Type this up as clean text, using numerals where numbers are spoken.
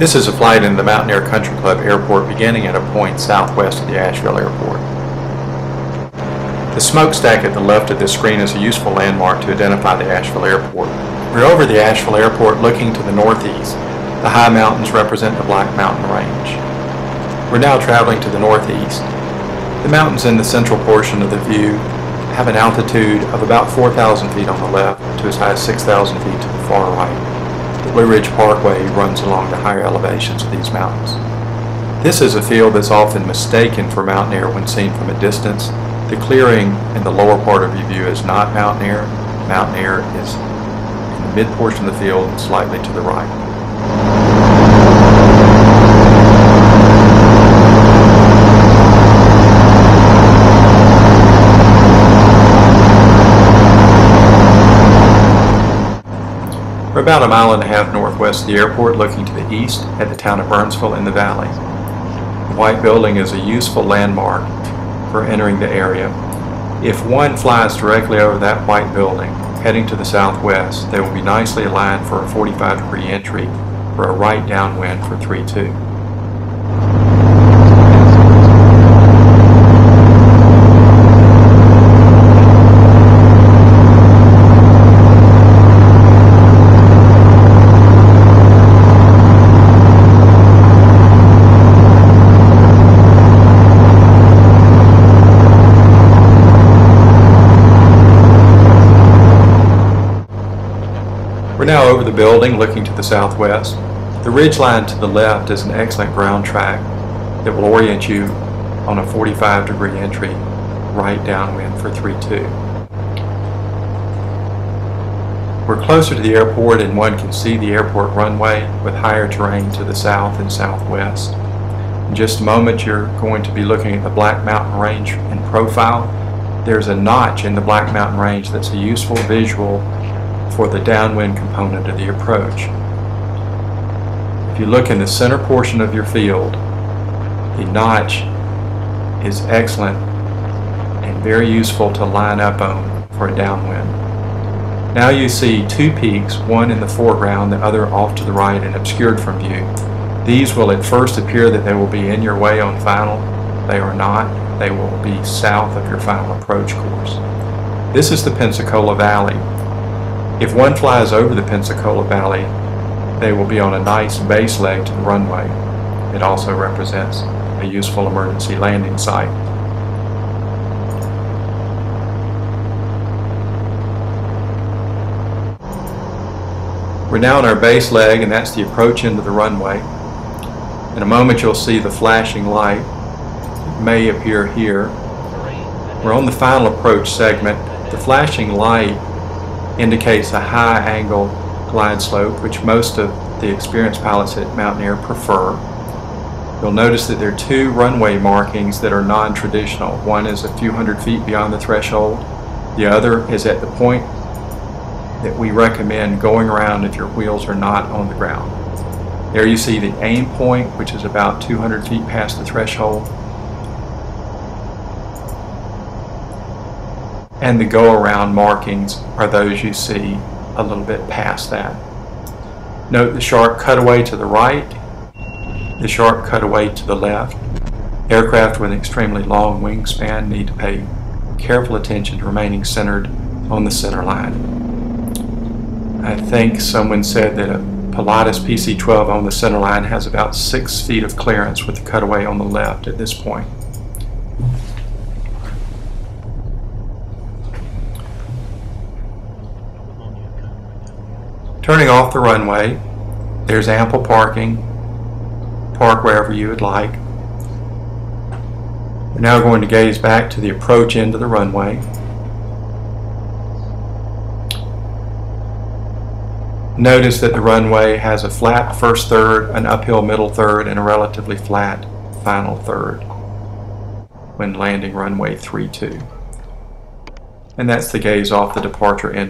This is a flight into the Mountaineer Country Club Airport beginning at a point southwest of the Asheville Airport. The smokestack at the left of this screen is a useful landmark to identify the Asheville Airport. We're over the Asheville Airport looking to the northeast. The high mountains represent the Black Mountain Range. We're now traveling to the northeast. The mountains in the central portion of the view have an altitude of about 4,000 feet on the left to as high as 6,000 feet to the far right. The Blue Ridge Parkway runs along the higher elevations of these mountains. This is a field that's often mistaken for mountain air when seen from a distance. The clearing in the lower part of your view is not mountain air. Mountain air is in the mid portion of the field and slightly to the right. We're about a mile and a half northwest of the airport, looking to the east at the town of Burnsville in the valley. The white building is a useful landmark for entering the area. If one flies directly over that white building, heading to the southwest, they will be nicely aligned for a 45-degree entry for a right downwind for 3-2. We're now over the building looking to the southwest. The ridgeline to the left is an excellent ground track that will orient you on a 45-degree entry right downwind for 3-2. We're closer to the airport and one can see the airport runway with higher terrain to the south and southwest. In just a moment you're going to be looking at the Black Mountain Range in profile. There's a notch in the Black Mountain Range that's a useful visual for the downwind component of the approach. If you look in the center portion of your field, the notch is excellent and very useful to line up on for a downwind. Now you see two peaks, one in the foreground, the other off to the right and obscured from view. These will at first appear that they will be in your way on final. They are not. They will be south of your final approach course. This is the Pensacola Valley. If one flies over the Pensacola Valley, they will be on a nice base leg to the runway. It also represents a useful emergency landing site. We're now on our base leg, and that's the approach into the runway. In a moment you'll see the flashing light. It may appear here. We're on the final approach segment. The flashing light indicates a high angle glide slope, which most of the experienced pilots at Mountaineer prefer. You'll notice that there are two runway markings that are non-traditional. One is a few hundred feet beyond the threshold. The other is at the point that we recommend going around if your wheels are not on the ground. There you see the aim point, which is about 200 feet past the threshold. And the go-around markings are those you see a little bit past that. Note the sharp cutaway to the right, the sharp cutaway to the left. Aircraft with an extremely long wingspan need to pay careful attention to remaining centered on the center line. I think someone said that a Pilatus PC-12 on the center line has about 6 feet of clearance with the cutaway on the left at this point. Turning off the runway, there's ample parking. Park wherever you would like. We're now going to gaze back to the approach into the runway. Notice that the runway has a flat first third, an uphill middle third, and a relatively flat final third when landing runway 3-2. And that's the gaze off the departure end of